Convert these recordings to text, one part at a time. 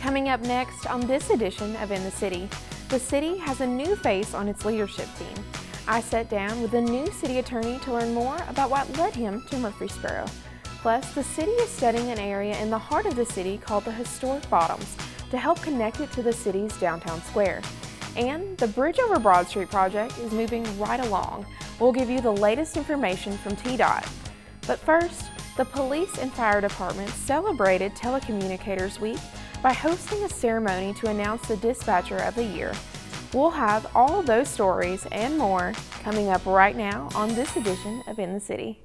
Coming up next on this edition of In the City, the city has a new face on its leadership team. I sat down with the new city attorney to learn more about what led him to Murfreesboro. Plus, the city is studying an area in the heart of the city called the Historic Bottoms to help connect it to the city's downtown square. And the Bridge over Broad Street project is moving right along. We'll give you the latest information from TDOT. But first, the police and fire departments celebrated Telecommunicators Week by hosting a ceremony to announce the Dispatcher of the Year. We'll have all those stories and more coming up right now on this edition of In the City.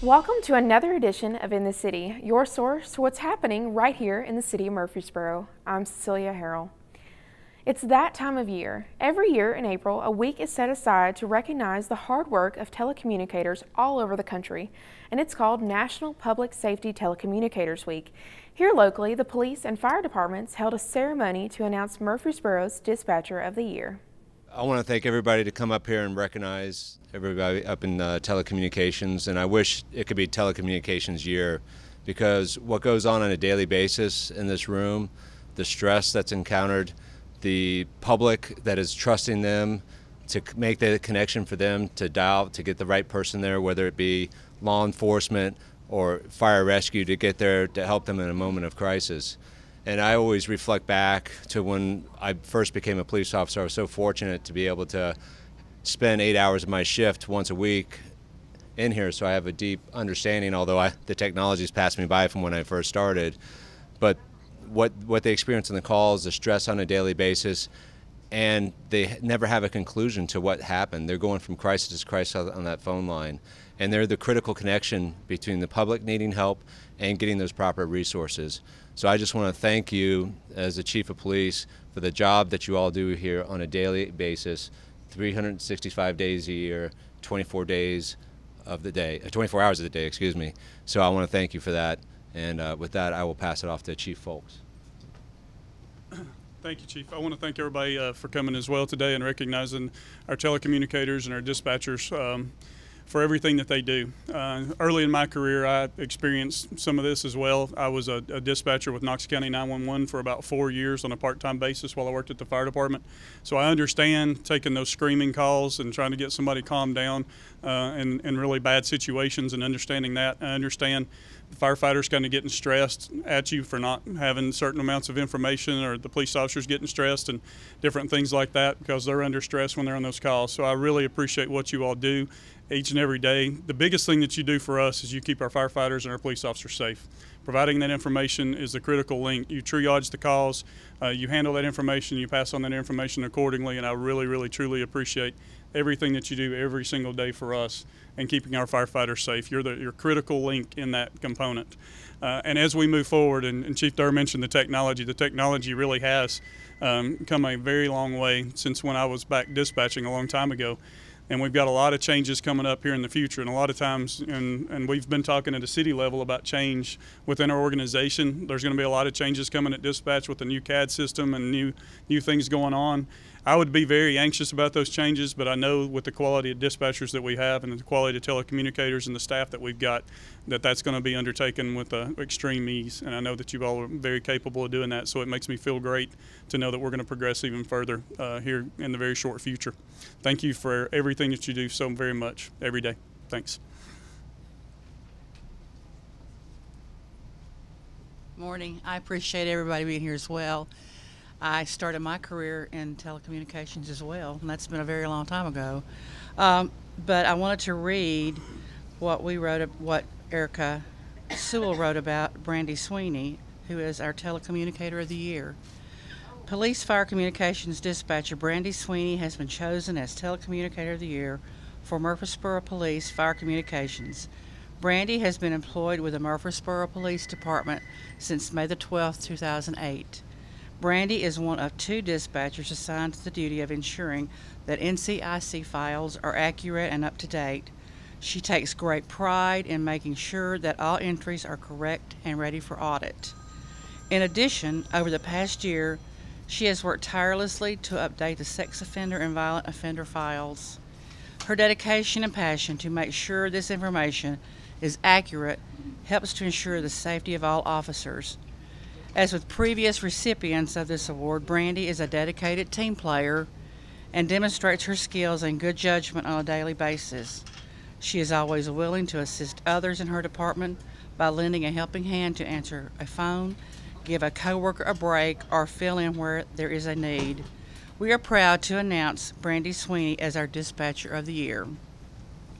Welcome to another edition of In the City, your source for what's happening right here in the city of Murfreesboro. I'm Cecilia Herrell. It's that time of year. Every year in April, a week is set aside to recognize the hard work of telecommunicators all over the country, and it's called National Public Safety Telecommunicators Week. Here locally, the police and fire departments held a ceremony to announce Murfreesboro's Dispatcher of the Year. I want to thank everybody to come up here and recognize everybody up in telecommunications, and I wish it could be Telecommunications Year, because what goes on a daily basis in this room, the stress that's encountered, the public that is trusting them to make the connection for them to dial to get the right person there, whether it be law enforcement or fire rescue, to get there to help them in a moment of crisis. And I always reflect back to when I first became a police officer. I was so fortunate to be able to spend 8 hours of my shift once a week in here, so I have a deep understanding, although the technology's passed me by from when I first started. But what they experience in the calls, the stress on a daily basis, and they never have a conclusion to what happened. They're going from crisis to crisis on that phone line. And they're the critical connection between the public needing help and getting those proper resources. So I just want to thank you as the Chief of Police for the job that you all do here on a daily basis, 365 days a year, 24 days of the day, 24 hours of the day, excuse me. So I want to thank you for that. And with that, I will pass it off to Chief Folks. Thank you, Chief. I want to thank everybody for coming as well today and recognizing our telecommunicators and our dispatchers for everything that they do. Early in my career, I experienced some of this as well. I was a dispatcher with Knox County 911 for about 4 years on a part-time basis while I worked at the fire department. So I understand taking those screaming calls and trying to get somebody calmed down in really bad situations, and understanding that. I understand the firefighters kind of getting stressed at you for not having certain amounts of information, or the police officers getting stressed and different things like that, because they're under stress when they're on those calls. So I really appreciate what you all do each and every day. The biggest thing that you do for us is you keep our firefighters and our police officers safe. Providing that information is the critical link. You triage the calls, you handle that information, you pass on that information accordingly, and I really, really, truly appreciate everything that you do every single day for us and keeping our firefighters safe. You're critical link in that component. And as we move forward, and Chief Durr mentioned the technology really has come a very long way since when I was back dispatching a long time ago. And we've got a lot of changes coming up here in the future, and a lot of times, and we've been talking at the city level about change within our organization. There's going to be a lot of changes coming at dispatch with the new CAD system and new things going on. I would be very anxious about those changes, but I know with the quality of dispatchers that we have and the quality of telecommunicators and the staff that we've got, that's going to be undertaken with extreme ease. And I know that you all are very capable of doing that, so it makes me feel great to know that we're going to progress even further here in the very short future. Thank you for everything that you do so very much every day. Thanks. Morning. I appreciate everybody being here as well. I started my career in telecommunications as well, and that's been a very long time ago. But I wanted to read what Erica Sewell wrote about Brandy Sweeney, who is our Telecommunicator of the Year. Police Fire Communications Dispatcher Brandy Sweeney has been chosen as Telecommunicator of the Year for Murfreesboro Police Fire Communications. Brandy has been employed with the Murfreesboro Police Department since May the 12th, 2008. Brandy is one of 2 dispatchers assigned to the duty of ensuring that NCIC files are accurate and up to date. She takes great pride in making sure that all entries are correct and ready for audit. In addition, over the past year, she has worked tirelessly to update the sex offender and violent offender files. Her dedication and passion to make sure this information is accurate helps to ensure the safety of all officers. As with previous recipients of this award, Brandy is a dedicated team player and demonstrates her skills and good judgment on a daily basis. She is always willing to assist others in her department by lending a helping hand to answer a phone, give a coworker a break, or fill in where there is a need. We are proud to announce Brandy Sweeney as our Dispatcher of the Year.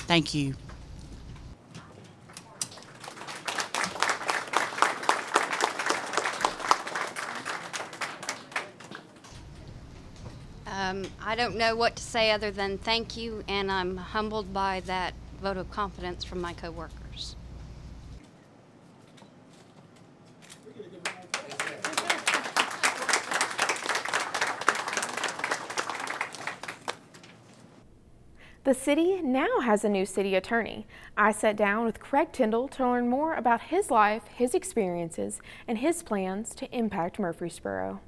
Thank you. I don't know what to say other than thank you, and I'm humbled by that vote of confidence from my coworkers. The city now has a new city attorney. I sat down with Craig Tyndall to learn more about his life, his experiences, and his plans to impact Murfreesboro.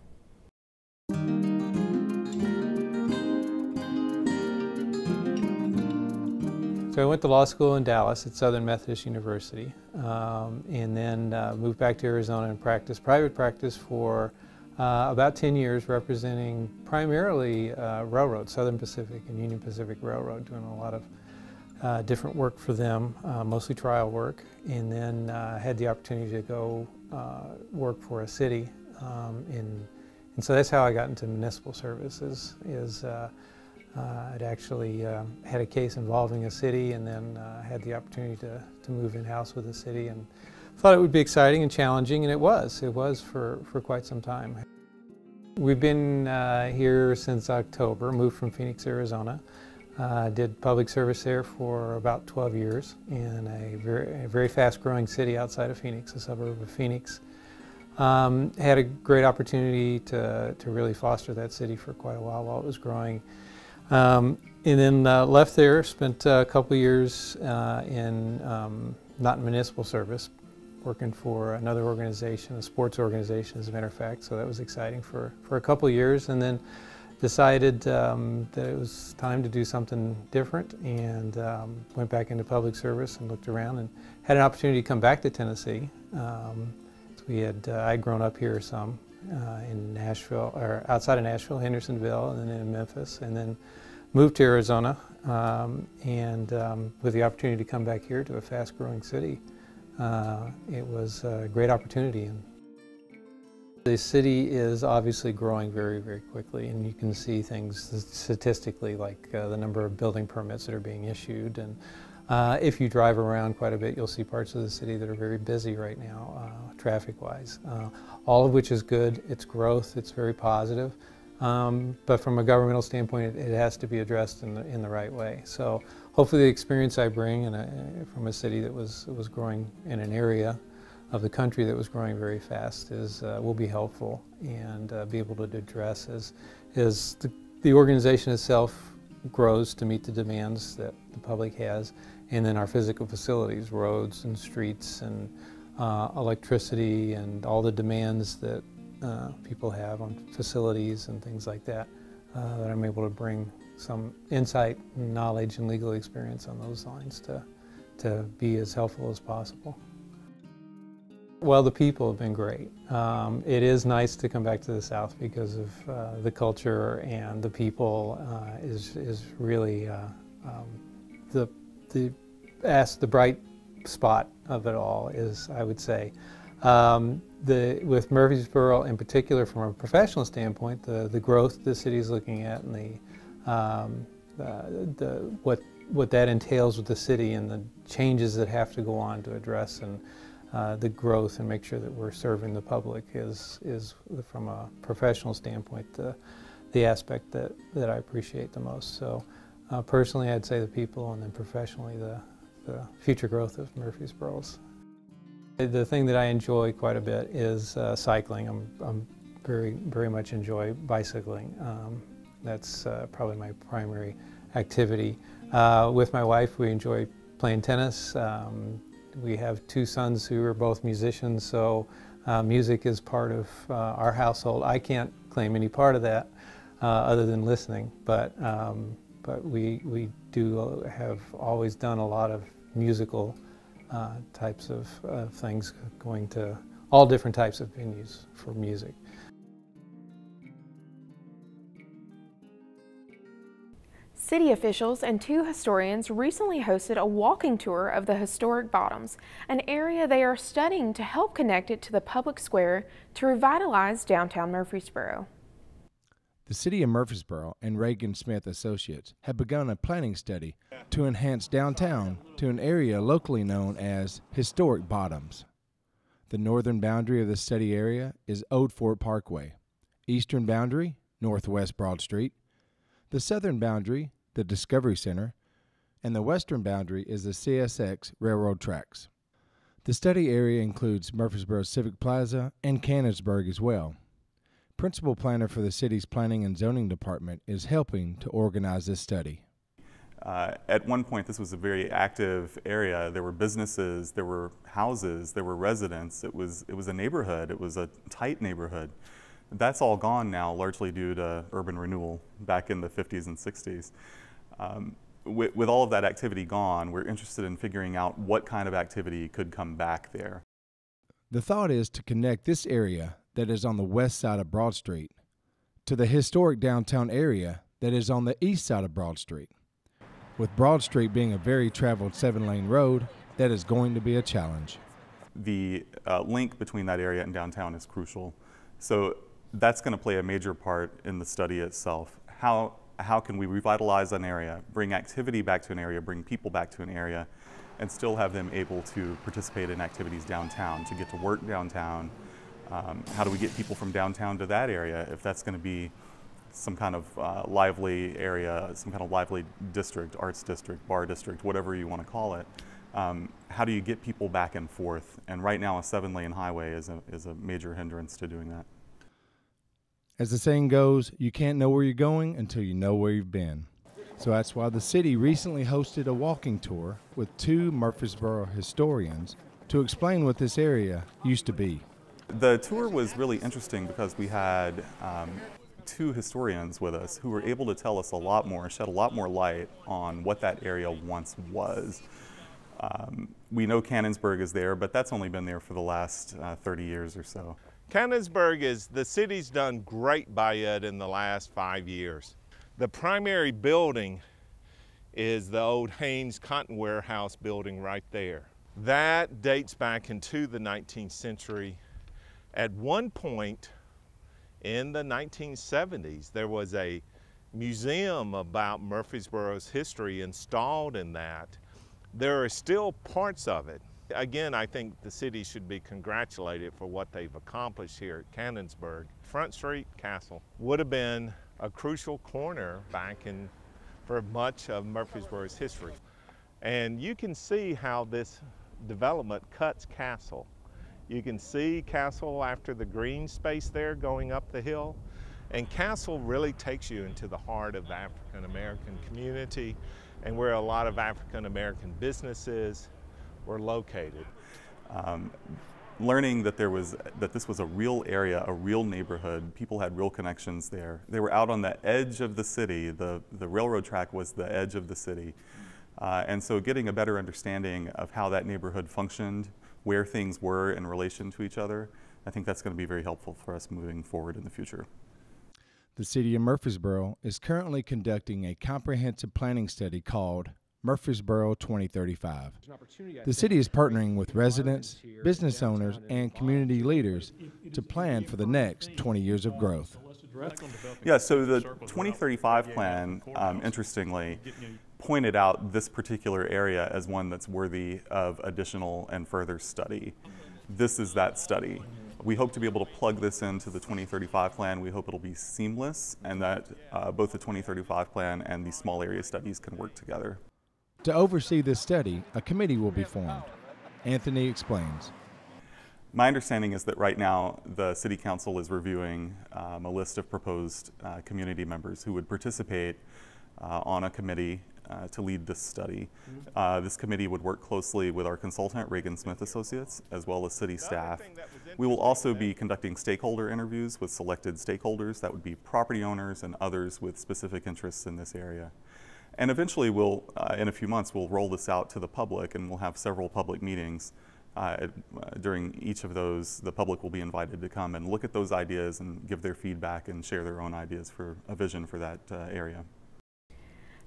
So I went to law school in Dallas at Southern Methodist University, and then moved back to Arizona and practiced private practice for about 10 years, representing primarily railroads, Southern Pacific and Union Pacific Railroad, doing a lot of different work for them, mostly trial work, and then had the opportunity to go work for a city, and so that's how I got into municipal services. I'd actually had a case involving a city, and then had the opportunity to move in-house with the city, and thought it would be exciting and challenging, and it was. It was for quite some time. We've been here since October, moved from Phoenix, Arizona. Did public service there for about 12 years in a very fast-growing city outside of Phoenix, a suburb of Phoenix. Had a great opportunity to really foster that city for quite a while it was growing. And then left there, spent a couple years not in municipal service, working for another organization, a sports organization as a matter of fact, so that was exciting for a couple years, and then decided that it was time to do something different, and went back into public service and looked around and had an opportunity to come back to Tennessee. I'd grown up here some, in Nashville, or outside of Nashville, Hendersonville, and then in Memphis, and then moved to Arizona, and with the opportunity to come back here to a fast-growing city, it was a great opportunity. And the city is obviously growing very, very quickly, and you can see things statistically, like the number of building permits that are being issued, and if you drive around quite a bit, you'll see parts of the city that are very busy right now, traffic-wise. All of which is good. It's growth. It's very positive. But from a governmental standpoint, it has to be addressed in the right way. So hopefully the experience I bring from a city that was growing in an area of the country that was growing very fast will be helpful, and be able to address as the organization itself grows to meet the demands that the public has, and then our physical facilities, roads and streets and electricity and all the demands that people have on facilities and things like that, that I'm able to bring some insight, knowledge, and legal experience on those lines to be as helpful as possible. Well, the people have been great. It is nice to come back to the South because of the culture, and the people is really the bright spot of it all, is, I would say. With Murfreesboro in particular, from a professional standpoint, the growth the city is looking at, and what that entails with the city, and the changes that have to go on to address and the growth and make sure that we're serving the public is from a professional standpoint the aspect that I appreciate the most. So personally, I'd say the people, and then professionally the future growth of Murfreesboro's. The thing that I enjoy quite a bit is cycling. I'm very much enjoy bicycling. That's probably my primary activity. With my wife, we enjoy playing tennis. We have 2 sons who are both musicians, so music is part of our household. I can't claim any part of that other than listening, but we do have always done a lot of musical types of things, going to all different types of venues for music. City officials and 2 historians recently hosted a walking tour of the historic Bottoms, an area they are studying to help connect it to the public square to revitalize downtown Murfreesboro. The City of Murfreesboro and Reagan Smith Associates have begun a planning study to enhance downtown to an area locally known as Historic Bottoms. The northern boundary of the study area is Old Fort Parkway, eastern boundary, Northwest Broad Street, the southern boundary, the Discovery Center, and the western boundary is the CSX railroad tracks. The study area includes Murfreesboro Civic Plaza and Cannonsburg as well. Principal planner for the city's Planning and Zoning Department is helping to organize this study. At one point, this was a very active area. There were businesses, there were houses, there were residents. It was a neighborhood. It was a tight neighborhood. That's all gone now, largely due to urban renewal back in the 50s and 60s. With all of that activity gone, we're interested in figuring out what kind of activity could come back there. The thought is to connect this area that is on the west side of Broad Street to the historic downtown area that is on the east side of Broad Street. With Broad Street being a very traveled 7-lane road, that is going to be a challenge. The link between that area and downtown is crucial. So that's going to play a major part in the study itself. How can we revitalize an area, bring activity back to an area, bring people back to an area, and still have them able to participate in activities downtown, to get to work downtown? How do we get people from downtown to that area if that's going to be some kind of lively area, some kind of lively district, arts district, bar district, whatever you want to call it? How do you get people back and forth? And right now a 7-lane highway is a major hindrance to doing that. As the saying goes, you can't know where you're going until you know where you've been. So that's why the city recently hosted a walking tour with 2 Murfreesboro historians to explain what this area used to be. The tour was really interesting because we had 2 historians with us who were able to tell us a lot more, shed a lot more light on what that area once was. We know Cannonsburg is there, but that's only been there for the last 30 years or so. Cannonsburg the city's done great by it in the last 5 years. The primary building is the old Haynes Cotton Warehouse building right there. That dates back into the 19th century. At one point in the 1970s, there was a museum about Murfreesboro's history installed in that. There are still parts of it. Again, I think the city should be congratulated for what they've accomplished here at Cannonsburg. Front Street Castle would have been a crucial corner for much of Murfreesboro's history. And you can see how this development cuts Castle. You can see Castle after the green space there going up the hill. And Castle really takes you into the heart of the African American community and where a lot of African American businesses were located. Learning that this was a real area, a real neighborhood, people had real connections there. They were out on the edge of the city. The railroad track was the edge of the city. And so getting a better understanding of how that neighborhood functioned, where things were in relation to each other, I think that's going to be very helpful for us moving forward in the future. The City of Murfreesboro is currently conducting a comprehensive planning study called Murfreesboro 2035. The city is partnering with residents, business owners, and community leaders to plan for the next 20 years of growth. Yeah, so the 2035 plan, interestingly, pointed out this particular area as one that's worthy of additional and further study. This is that study. We hope to be able to plug this into the 2035 plan. We hope it'll be seamless and that both the 2035 plan and the small area studies can work together. To oversee this study, a committee will be formed. Anthony explains. My understanding is that right now the City Council is reviewing a list of proposed community members who would participate on a committee to lead this study. This committee would work closely with our consultant, Reagan Smith Associates, as well as city staff. We will also be conducting stakeholder interviews with selected stakeholders. That would be property owners and others with specific interests in this area. And eventually we'll, in a few months, we'll roll this out to the public, and we'll have several public meetings. During each of those, the public will be invited to come and look at those ideas and give their feedback and share their own ideas for a vision for that area.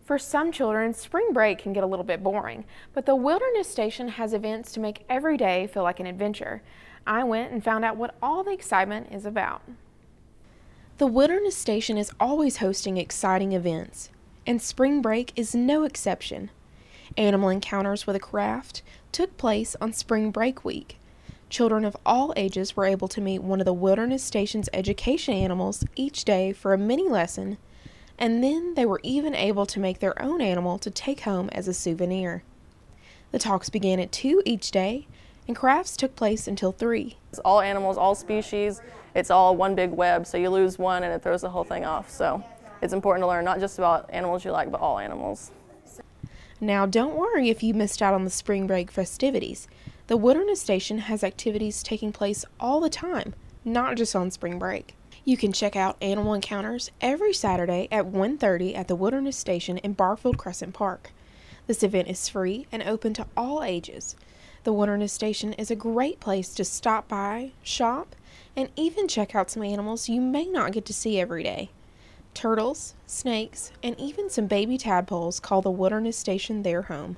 For some children, spring break can get a little bit boring, but the Wilderness Station has events to make every day feel like an adventure. I went and found out what all the excitement is about. The Wilderness Station is always hosting exciting events, and spring break is no exception. Animal encounters with a craft took place on spring break week. Children of all ages were able to meet one of the Wilderness Station's education animals each day for a mini lesson, and then they were even able to make their own animal to take home as a souvenir. The talks began at 2 each day, and crafts took place until 3. It's all animals, all species. It's all one big web, so you lose one and it throws the whole thing off. So it's important to learn not just about animals you like, but all animals. Now, don't worry if you missed out on the spring break festivities. The Wilderness Station has activities taking place all the time, not just on spring break. You can check out animal encounters every Saturday at 1:30 at the Wilderness Station in Barfield Crescent Park. This event is free and open to all ages. The Wilderness Station is a great place to stop by, shop, and even check out some animals you may not get to see every day. Turtles, snakes, and even some baby tadpoles call the Wilderness Station their home.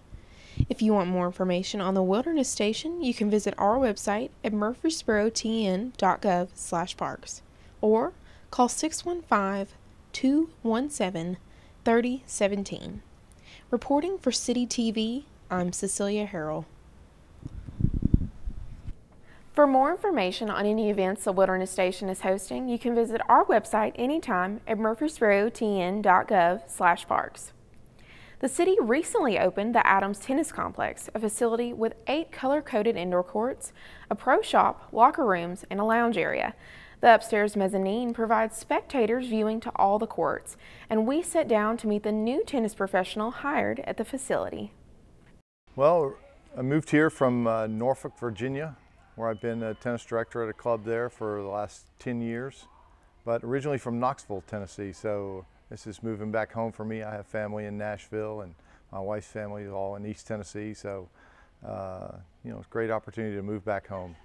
If you want more information on the Wilderness Station, you can visit our website at murfreesborotn.gov/parks or call 615-217-3017. Reporting for CityTV, I'm Cecilia Herrell. For more information on any events the Wilderness Station is hosting, you can visit our website anytime at murfreesborotn.gov/parks. The city recently opened the Adams Tennis Complex, a facility with 8 color-coded indoor courts, a pro shop, locker rooms, and a lounge area. The upstairs mezzanine provides spectators viewing to all the courts, and we sat down to meet the new tennis professional hired at the facility. Well, I moved here from Norfolk, Virginia, where I've been a tennis director at a club there for the last 10 years, but originally from Knoxville, Tennessee, so this is moving back home for me. I have family in Nashville, and my wife's family is all in East Tennessee, so you know, it's a great opportunity to move back home.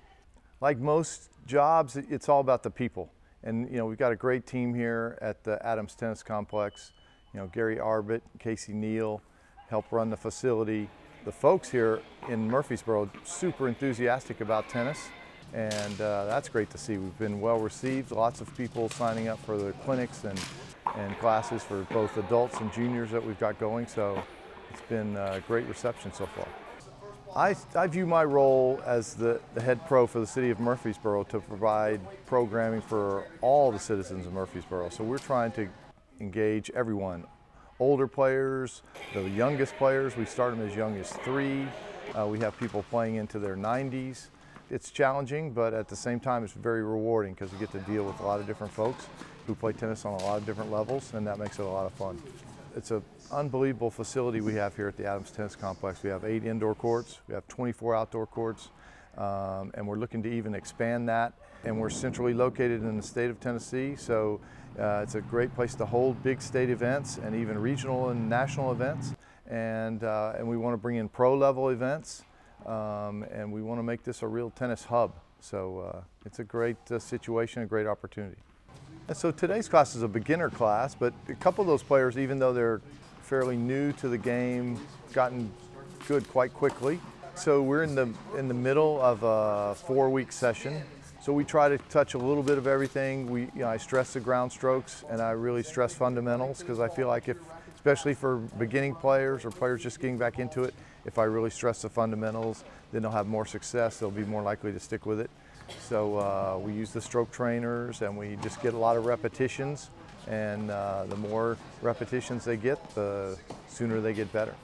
Like most jobs, it's all about the people, and you know, we've got a great team here at the Adams Tennis Complex. You know, Gary Arbit, Casey Neal help run the facility. The folks here in Murfreesboro super enthusiastic about tennis, and that's great to see. We've been well received, lots of people signing up for the clinics and classes for both adults and juniors that we've got going, so it's been a great reception so far. I view my role as the head pro for the city of Murfreesboro to provide programming for all the citizens of Murfreesboro. So we're trying to engage everyone. Older players, the youngest players, we start them as young as 3. We have people playing into their 90s. It's challenging, but at the same time it's very rewarding because we get to deal with a lot of different folks who play tennis on a lot of different levels, and that makes it a lot of fun. It's an unbelievable facility we have here at the Adams Tennis Complex. We have 8 indoor courts, we have 24 outdoor courts, and we're looking to even expand that. And we're centrally located in the state of Tennessee, so it's a great place to hold big state events and even regional and national events. And we want to bring in pro-level events, and we want to make this a real tennis hub. So it's a great situation, a great opportunity. And so today's class is a beginner class, but a couple of those players, even though they're fairly new to the game, gotten good quite quickly. So we're in the middle of a 4-week session. So we try to touch a little bit of everything. I stress the ground strokes, and I really stress fundamentals because I feel like especially for beginning players or players just getting back into it, if I really stress the fundamentals, then they'll have more success. They'll be more likely to stick with it. So we use the stroke trainers, and we just get a lot of repetitions, and the more repetitions they get, the sooner they get better.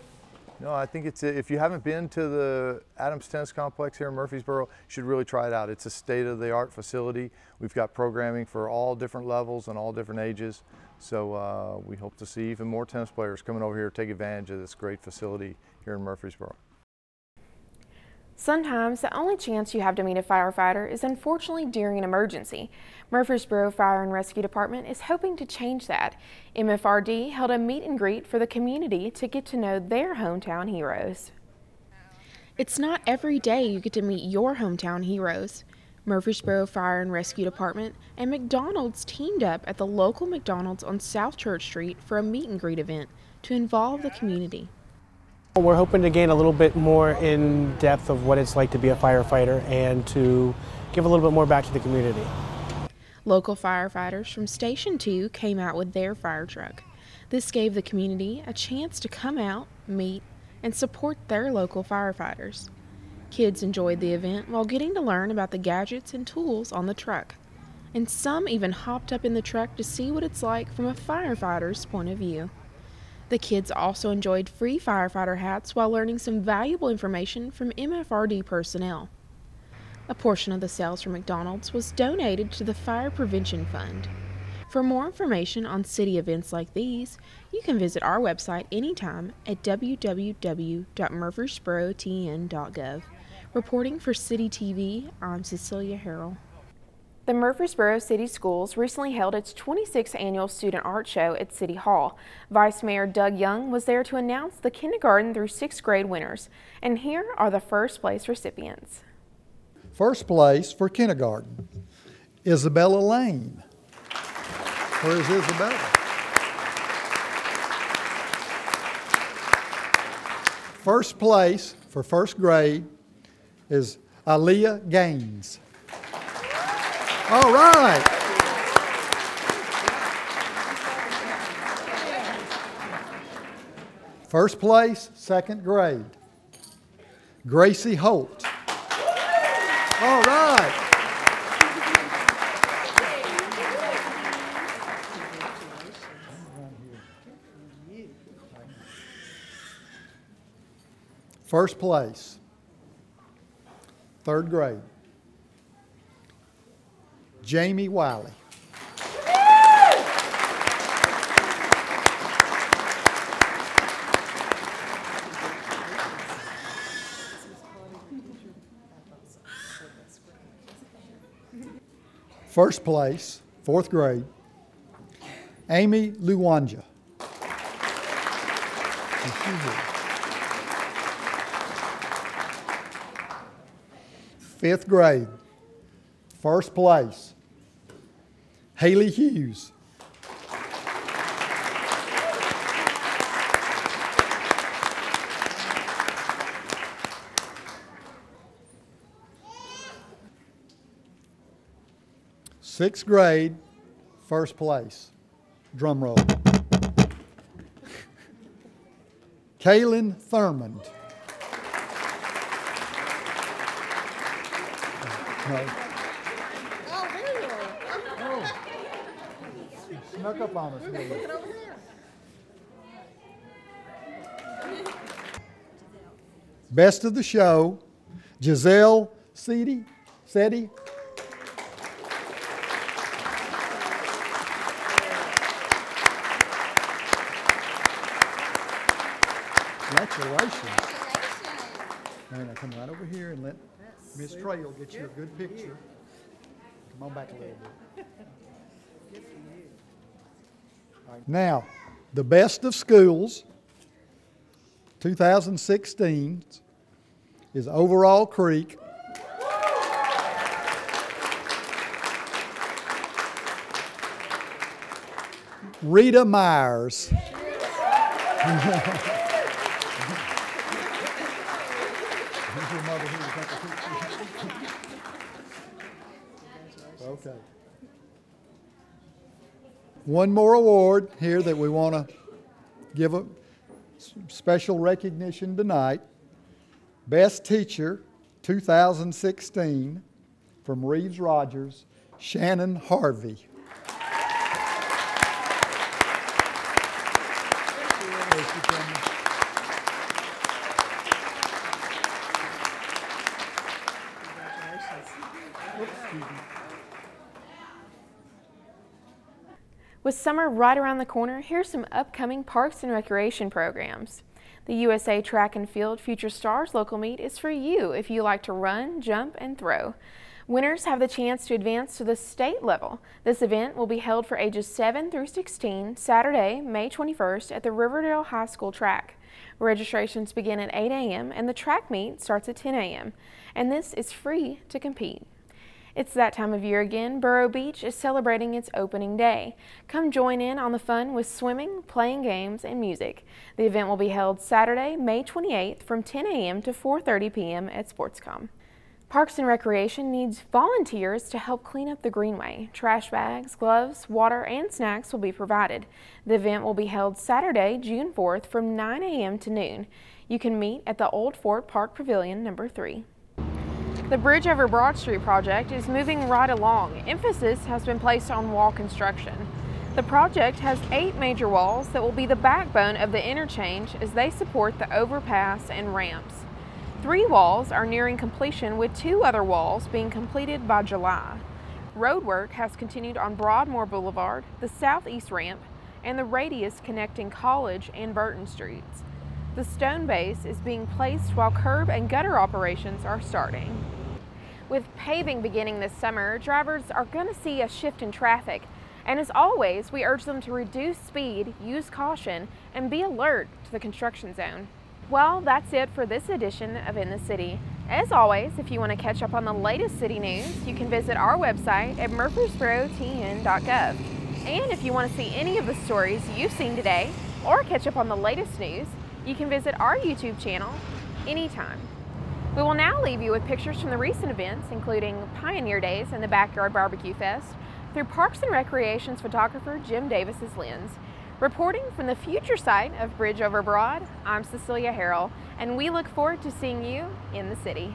No, I think it's, if you haven't been to the Adams Tennis Complex here in Murfreesboro, you should really try it out. It's a state-of-the-art facility. We've got programming for all different levels and all different ages. So we hope to see even more tennis players coming over here to take advantage of this great facility here in Murfreesboro. Sometimes the only chance you have to meet a firefighter is unfortunately during an emergency. Murfreesboro Fire and Rescue Department is hoping to change that. MFRD held a meet and greet for the community to get to know their hometown heroes. It's not every day you get to meet your hometown heroes. Murfreesboro Fire and Rescue Department and McDonald's teamed up at the local McDonald's on South Church Street for a meet and greet event to involve the community. We're hoping to gain a little bit more in depth of what it's like to be a firefighter and to give a little bit more back to the community. Local firefighters from Station 2 came out with their fire truck. This gave the community a chance to come out, meet, and support their local firefighters. Kids enjoyed the event while getting to learn about the gadgets and tools on the truck. And some even hopped up in the truck to see what it's like from a firefighter's point of view. The kids also enjoyed free firefighter hats while learning some valuable information from MFRD personnel. A portion of the sales from McDonald's was donated to the Fire Prevention Fund. For more information on city events like these, you can visit our website anytime at www.murfreesborotn.gov. Reporting for CityTV, I'm Cecilia Herrell. The Murfreesboro City Schools recently held its 26th annual Student Art Show at City Hall. Vice Mayor Doug Young was there to announce the kindergarten through 6th grade winners. And here are the first place recipients. First place for kindergarten, Isabella Lane. Where is Isabella? First place for first grade is Aaliyah Gaines. All right. First place, second grade, Gracie Holt. All right. First place, third grade, Jamie Wiley. First place, fourth grade, Amy Luwanja. Fifth grade, first place, Haley Hughes. Sixth grade, first place, drum roll, Kaylin Thurmond. No. Oh, there you are. Oh. Snuck up on us. Look over there. Best of the show, Giselle Seti. Congratulations. All right, now come right over here and let Miss Trail get you a good picture. Come on back a little bit. All right. Now, the best of schools, 2016, is Overall Creek. Rita Myers. Okay. One more award here that we want to give a special recognition tonight. Best Teacher 2016 from Reeves Rogers, Shannon Harvey. With summer right around the corner, here's some upcoming parks and recreation programs. The USA Track and Field Future Stars local meet is for you if you like to run, jump, and throw. Winners have the chance to advance to the state level. This event will be held for ages 7 through 16, Saturday, May 21st at the Riverdale High School track. Registrations begin at 8 a.m. and the track meet starts at 10 a.m. and this is free to compete. It's that time of year again. Burrow Beach is celebrating its opening day. Come join in on the fun with swimming, playing games, and music. The event will be held Saturday, May 28th from 10 a.m. to 4:30 p.m. at Sportscom. Parks and Recreation needs volunteers to help clean up the greenway. Trash bags, gloves, water, and snacks will be provided. The event will be held Saturday, June 4th from 9 a.m. to noon. You can meet at the Old Fort Park Pavilion number 3. The Bridge Over Broad Street project is moving right along. Emphasis has been placed on wall construction. The project has 8 major walls that will be the backbone of the interchange as they support the overpass and ramps. 3 walls are nearing completion, with 2 other walls being completed by July. Road work has continued on Broadmoor Boulevard, the southeast ramp, and the radius connecting College and Burton Streets. The stone base is being placed while curb and gutter operations are starting. With paving beginning this summer, drivers are going to see a shift in traffic. And as always, we urge them to reduce speed, use caution, and be alert to the construction zone. Well, that's it for this edition of In the City. As always, if you want to catch up on the latest city news, you can visit our website at murfreesborotn.gov. And if you want to see any of the stories you've seen today, or catch up on the latest news, you can visit our YouTube channel anytime. We will now leave you with pictures from the recent events, including Pioneer Days and the Backyard Barbecue Fest, through Parks and Recreation's photographer Jim Davis's lens. Reporting from the future site of Bridge Over Broad, I'm Cecilia Herrell, and we look forward to seeing you in the city.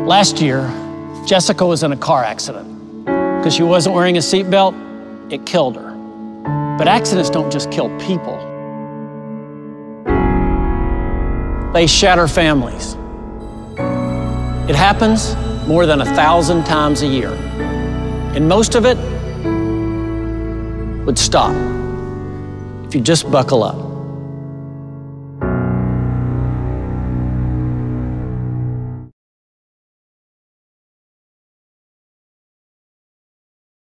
Last year, Jessica was in a car accident. Because she wasn't wearing a seatbelt, it killed her. But accidents don't just kill people. They shatter families. It happens more than 1,000 times a year. And most of it would stop if you just buckle up.